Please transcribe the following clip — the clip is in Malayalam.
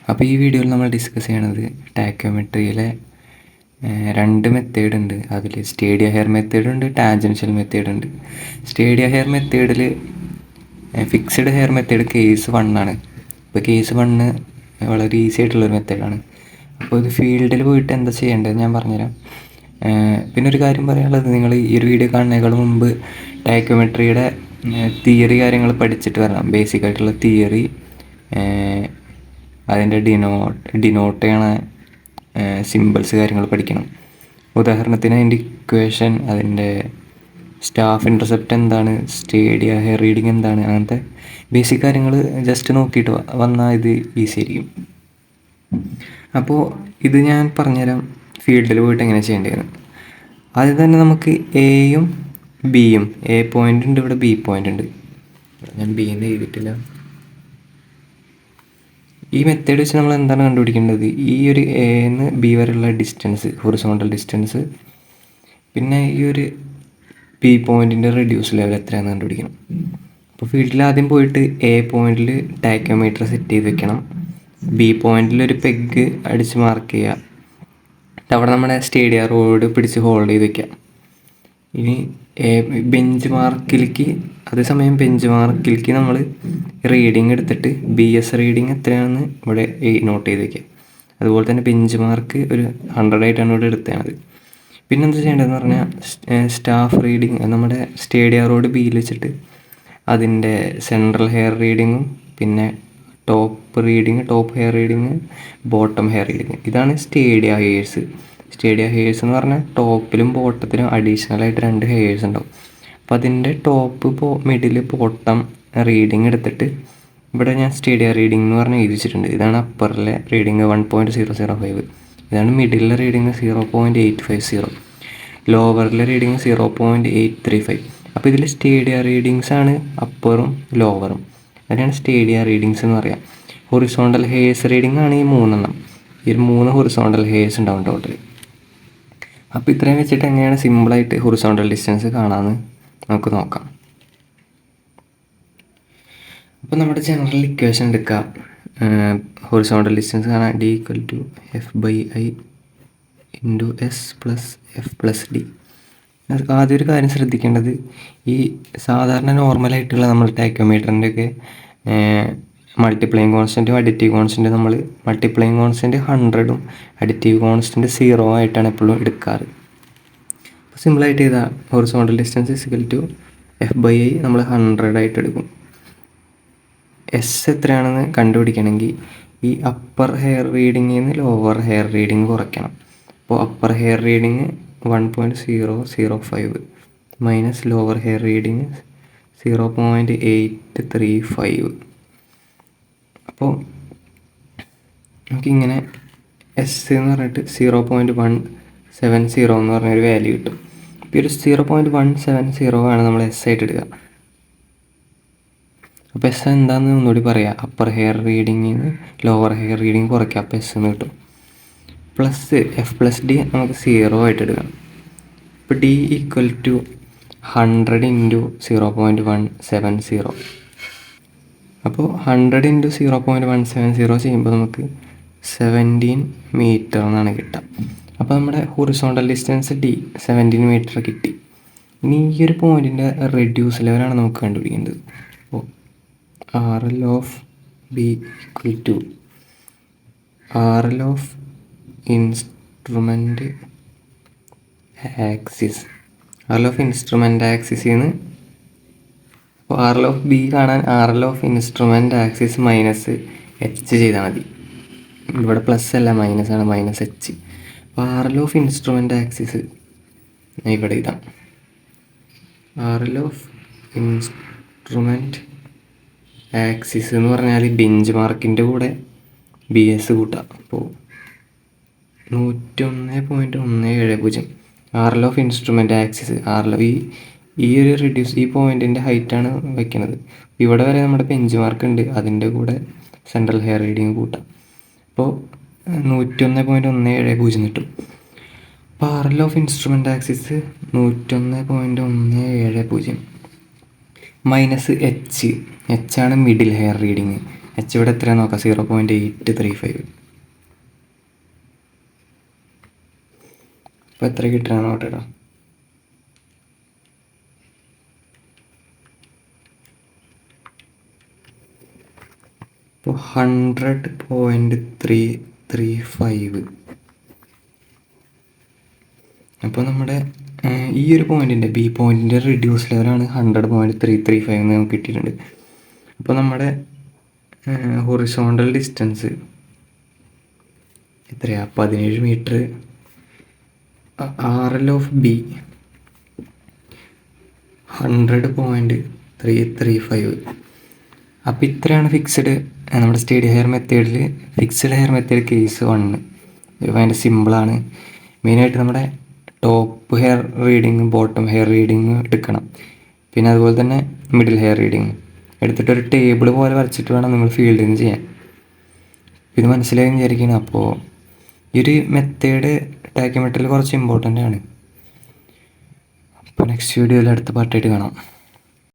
അപ്പോൾ ഈ വീഡിയോയിൽ നമ്മൾ ഡിസ്കസ് ചെയ്യണത് ടാക്കോമെട്രിയിലെ രണ്ട് മെത്തേഡ് ഉണ്ട്. അതിൽ സ്റ്റേഡിയ ഹെയർ മെത്തേഡ് ഉണ്ട്, ടാൻജൻഷ്യൽ മെത്തേഡ് ഉണ്ട്. സ്റ്റേഡിയ ഹെയർ മെത്തേഡിൽ ഫിക്സഡ് ഹെയർ മെത്തേഡ് കേസ് 1 ആണ്. ഇപ്പോൾ കേസ് 1 വളരെ ഈസി ആയിട്ടുള്ളൊരു മെത്തേഡാണ്. അപ്പോൾ ഇത് ഫീൽഡിൽ പോയിട്ട് എന്താ ചെയ്യേണ്ടത് ഞാൻ പറഞ്ഞുതരാം. പിന്നെ ഒരു കാര്യം പറയാനുള്ളത്, നിങ്ങൾ ഈ ഒരു വീഡിയോ കാണുന്നതിനേക്കാൾ മുമ്പ് ടാക്കോമെട്രിയുടെ തിയറി കാര്യങ്ങൾ പഠിച്ചിട്ട് വരണം. ബേസിക് ആയിട്ടുള്ള തിയറി, അതിൻ്റെ ഡിനോട്ട് ചെയ്യണ സിമ്പിൾസ് കാര്യങ്ങൾ പഠിക്കണം. ഉദാഹരണത്തിന് അതിൻ്റെ ഇക്വേഷൻ, അതിൻ്റെ സ്റ്റാഫ് ഇൻ്റർസെപ്റ്റ് എന്താണ്, സ്റ്റേഡിയ ഹെയർ റീഡിങ് എന്താണ്, അങ്ങനത്തെ ബേസിക് കാര്യങ്ങൾ ജസ്റ്റ് നോക്കിയിട്ട് വന്നാൽ ഇത് ഈസി ആയിരിക്കും. അപ്പോൾ ഇത് ഞാൻ പറഞ്ഞുതരാം ഫീൽഡിൽ പോയിട്ട് എങ്ങനെ ചെയ്യേണ്ടതെന്ന്. ആദ്യം തന്നെ നമുക്ക് എയും ബിയും, എ പോയിൻ്റ് ഉണ്ട്, ഇവിടെ ബി പോയിൻ്റ് ഉണ്ട്. ഞാൻ ബി എന്ന് എഴുതിയിട്ടില്ല. ഈ മെത്തേഡ് വെച്ച് നമ്മൾ എന്താണ് കണ്ടുപിടിക്കേണ്ടത്? ഈ ഒരു എന്ന് ബി വരെയുള്ള ഡിസ്റ്റൻസ്, ഹൊറിസോണ്ടൽ ഡിസ്റ്റൻസ്, പിന്നെ ഈ ഒരു ബി പോയിൻറ്റിൻ്റെ റെഡ്യൂസ് ലെവൽ എത്രയാണെന്ന് കണ്ടുപിടിക്കണം. അപ്പോൾ ഫീൽഡിൽ ആദ്യം പോയിട്ട് എ പോയിൻറ്റിൽ ടാക്കോമീറ്റർ സെറ്റ് ചെയ്ത് വെക്കണം. ബി പോയിൻറ്റിൽ ഒരു പെഗ് അടിച്ച് മാർക്ക് ചെയ്യുക. അവിടെ നമ്മുടെ സ്റ്റേഡിയ റോഡ് പിടിച്ച് ഹോൾഡ് ചെയ്ത് വെക്കാം. ഇനി ബെഞ്ച് മാർക്കിലേക്ക്, അതേസമയം ബെഞ്ച് മാർക്കിലേക്ക് നമ്മൾ റീഡിങ് എടുത്തിട്ട് BS റീഡിങ് എത്രയാണെന്ന് ഇവിടെ നോട്ട് ചെയ്ത് വയ്ക്കുക. അതുപോലെ തന്നെ ബെഞ്ച് മാർക്ക് ഒരു 100 ആയിട്ടാണ് ഇവിടെ എടുത്തത്. പിന്നെ എന്താ ചെയ്യേണ്ടതെന്ന് പറഞ്ഞാൽ, സ്റ്റാഫ് റീഡിങ് നമ്മുടെ സ്റ്റേഡിയ റോഡ് ബിയിൽ വെച്ചിട്ട് അതിൻ്റെ സെൻട്രൽ ഹെയർ റീഡിങ്ങും പിന്നെ top hair reading, bottom hair reading, ഇതാണ് സ്റ്റേഡിയ ഹെയർസ്. സ്റ്റേഡിയ ഹെയർസ് എന്ന് പറഞ്ഞാൽ ടോപ്പിലും ബോട്ടത്തിലും അഡീഷണലായിട്ട് 2 ഹെയർസ് ഉണ്ടാവും. അപ്പോൾ അതിൻ്റെ ടോപ്പ്, മിഡിൽ, ബോട്ടം റീഡിങ് എടുത്തിട്ട് ഇവിടെ ഞാൻ സ്റ്റേഡിയ റീഡിങ് എന്ന് പറഞ്ഞ് എഴുതി വെച്ചിട്ടുണ്ട്. ഇതാണ് അപ്പറിലെ റീഡിങ് 1.005, ഇതാണ് മിഡിലെ റീഡിങ് 0.850, ലോവറിലെ റീഡിങ് 0.835. അപ്പോൾ ഇതിൽ സ്റ്റേഡിയ റീഡിങ്സ് ആണ് അപ്പറും ലോവറും, അതിനാണ് സ്റ്റേഡിയ റീഡിങ്സ് എന്ന് പറയാം. ഹൊറിസോണ്ടൽ ഹെയർസ് റീഡിങ് ആണ് ഈ 3 ഈ 3 ഹൊറിസോണ്ടൽ ഹെയർസ് ഉണ്ടാവും ടോട്ടൽ. അപ്പോൾ ഇത്രയും വെച്ചിട്ട് എങ്ങനെയാണ് സിമ്പിളായിട്ട് ഹൊറിസോണ്ടൽ ഡിസ്റ്റൻസ് കാണാമെന്ന് നമുക്ക് നോക്കാം. അപ്പോൾ നമ്മുടെ ജനറൽ ഇക്വേഷൻ എടുക്കുക. ഹൊറിസോണ്ടൽ ഡിസ്റ്റൻസ് കാണാൻ D = F/I × S + F+D. ആദ്യം ഒരു കാര്യം ശ്രദ്ധിക്കേണ്ടത്, ഈ സാധാരണ നോർമലായിട്ടുള്ള നമ്മൾ ടാക്കോമീറ്ററിൻ്റെ ഒക്കെ മൾട്ടിപ്ലൈയിങ് കോൺസ്റ്റൻറ്റും അഡിറ്റീവ് കോൺസ്റ്റൻറ്റും നമ്മൾ മൾട്ടിപ്ലൈയിങ് കോൺസ്റ്റൻറ്റ് 100ഉം അഡിറ്റീവ് കോൺസ്റ്റൻറ്റ് 0 ആയിട്ടാണ് എപ്പോഴും എടുക്കാറ്. അപ്പോൾ സിമ്പിളായിട്ട് ചെയ്താൽ ഹൊറിസോണ്ടൽ ഡിസ്റ്റൻസ് = F/I നമ്മൾ 100 ആയിട്ട് എടുക്കും. S എത്രയാണെന്ന് കണ്ടുപിടിക്കണമെങ്കിൽ ഈ അപ്പർ ഹെയർ റീഡിങ്ങിൽ നിന്ന് ലോവർ ഹെയർ റീഡിങ് കുറയ്ക്കണം. അപ്പോൾ upper hair reading 1.005 minus lower hair reading 0.835. അപ്പോൾ നമുക്കിങ്ങനെ S എന്ന് പറഞ്ഞിട്ട് 0.170 എന്ന് പറഞ്ഞൊരു വാല്യൂ കിട്ടും. അപ്പോൾ ഒരു 0.170 ആണ് നമ്മൾ S ആയിട്ട് എടുക്കുക. അപ്പോൾ S എന്താണെന്ന് ഒന്നുകൂടി പറയാം. അപ്പർ ഹെയർ റീഡിങ്ങിൽ നിന്ന് ലോവർ ഹെയർ റീഡിങ് കുറയ്ക്കുക, അപ്പോൾ S എന്ന് കിട്ടും. പ്ലസ് F+D നമുക്ക് 0 ആയിട്ട് എടുക്കണം. ഇപ്പോൾ D = 100 × 0.170. അപ്പോൾ 100 × 0.170 ചെയ്യുമ്പോൾ നമുക്ക് 17 മീറ്റർ എന്നാണ് കിട്ടുക. അപ്പോൾ നമ്മുടെ ഹൊറിസോണ്ടൽ ഡിസ്റ്റൻസ് D 17 മീറ്റർ കിട്ടി. ഇനി ഈ ഒരു പോയിൻറ്റിൻ്റെ റെഡ്യൂസ് ലെവലാണ് നമുക്ക് കണ്ടുപിടിക്കേണ്ടത്. അപ്പോൾ RL(B) = RL of instrument axis. RL of instrument ആക്സിസിൽ നിന്ന് അപ്പോൾ RL(B) കാണാൻ RL of instrument axis -H ചെയ്താൽ മതി. ഇവിടെ പ്ലസ് അല്ല, മൈനസാണ്, -H. അപ്പോൾ RL of ഇൻസ്ട്രുമെൻ്റ് ആക്സിസ് ഇവിടെ ഇതാണ്. RL of ഇൻസ്ട്രുമെൻ്റ് ആക്സിസ് എന്ന് പറഞ്ഞാൽ ബെഞ്ച് മാർക്കിൻ്റെ കൂടെ BS കൂട്ടാം. അപ്പോൾ 101.170 RL of ഇൻസ്ട്രുമെൻ്റ് ആക്സിസ്. ഈ ഒരു ഈ പോയിൻറ്റിൻ്റെ ഹൈറ്റാണ് വയ്ക്കുന്നത്. ഇവിടെ വരെ നമ്മുടെ ബെഞ്ച് മാർക്ക് ഉണ്ട്, അതിൻ്റെ കൂടെ സെൻട്രൽ ഹെയർ റീഡിങ് കൂട്ടാം. അപ്പോൾ 101.170 കിട്ടും. അപ്പോൾ RL of instrument axis 101.170 -H ആണ് മിഡിൽ ഹെയർ റീഡിങ്. എച്ച് ഇവിടെ എത്രയാണെന്ന് നോക്കാം, 0.835. അപ്പോൾ എത്ര കിട്ടണമെന്ന് നോക്കട്ടെ. ഇപ്പോൾ 100.335. അപ്പോൾ നമ്മുടെ ഈ ഒരു പോയിൻറ്റിൻ്റെ ബി പോയിൻറ്റിൻ്റെ റിഡ്യൂസ് ലെവലാണ് 100.335 എന്ന് നമുക്ക് കിട്ടിയിട്ടുണ്ട്. അപ്പോൾ നമ്മുടെ ഹൊറിസോണ്ടൽ ഡിസ്റ്റൻസ് എത്രയാണ്? 17 മീറ്റർ. RL of B 100.335. അപ്പോൾ ഇത്രയാണ് ഫിക്സ്ഡ് നമ്മുടെ സ്റ്റഡി ഹെയർ മെത്തേഡിൽ. ഫിക്സ്ഡ് ഹെയർ മെത്തേഡ് കേസ് 1 ഭയങ്കര സിമ്പിളാണ്. മെയിനായിട്ട് നമ്മുടെ top hair reading, bottom hair reading എടുക്കണം. പിന്നെ അതുപോലെ തന്നെ മിഡിൽ ഹെയർ റീഡിങ് എടുത്തിട്ടൊരു ടേബിൾ പോലെ വരച്ചിട്ട് വേണം നിങ്ങൾ ഫീൽഡിങ് ചെയ്യാൻ. ഇത് മനസ്സിലായി വിചാരിക്കണം. അപ്പോൾ ഈ ഒരു മെത്തേഡ് ടാക്കിയോമെട്രിയിൽ കുറച്ച് ഇമ്പോർട്ടൻ്റ് ആണ്. അപ്പോൾ നെക്സ്റ്റ് വീഡിയോയിൽ അടുത്ത പാർട്ടായിട്ട് കാണാം.